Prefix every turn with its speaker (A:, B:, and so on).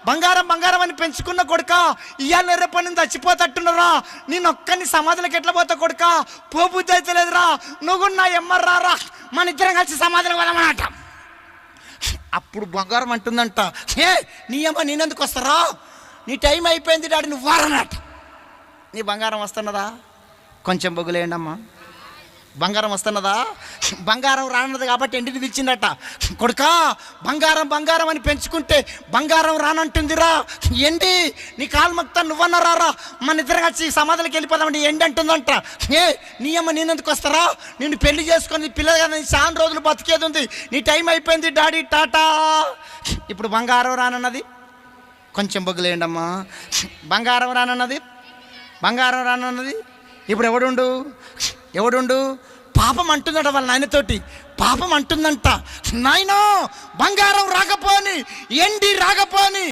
A: బంగారం బంగారం అని పెంచుకున్న కొడుక, ఇవాళ రేపటి నుంచి చచ్చిపోతట్టున్నారా, నేను ఒక్కని సమాధులకు ఎట్లా పోతా కొడుక, పోబుద్ధి అయితే లేదురా, నువ్వు నా ఎమ్మర్రారా, మన ఇద్దరం కలిసి సమాధులకు పోదామన్నట. అప్పుడు బంగారం అంటుందంట, ఏ నీ అమ్మ నేనెందుకు వస్తారా, నీ టైం అయిపోయింది డాడీ నువ్వు వారన్నట. నీ బంగారం వస్తున్నదా? కొంచెం బొగ్గులేయండి అమ్మా. బంగారం వస్తున్నదా? బంగారం రానున్నది కాబట్టి ఎండిని పిలిచిందట. కొడుకా, బంగారం బంగారం అని పెంచుకుంటే బంగారం రానంటుందిరా, ఎండి నీ కాలు మొత్తం నువ్వన్నారా, మన ఇద్దరు వచ్చి సమాధులకు వెళ్ళిపోదామంటే ఎండి అంటుందంట. ఏ నీ అమ్మ నేనెందుకు వస్తారా, నేను పెళ్లి చేసుకొని పిల్లలు చాలా రోజులు బతికేది ఉంది, నీ టైం అయిపోయింది డాడీ టాటా. ఇప్పుడు బంగారం రానన్నది, కొంచెం బొగ్గులేయండి అమ్మా. బంగారం రానన్నది, బంగారం రానన్నది. ఇప్పుడు ఎవడుండు పాపం అంటుందట వాళ్ళ నాయనతోటి. పాపం అంటుందంట, నాయనో బంగారం రాకపోని ఎండి రాకపోని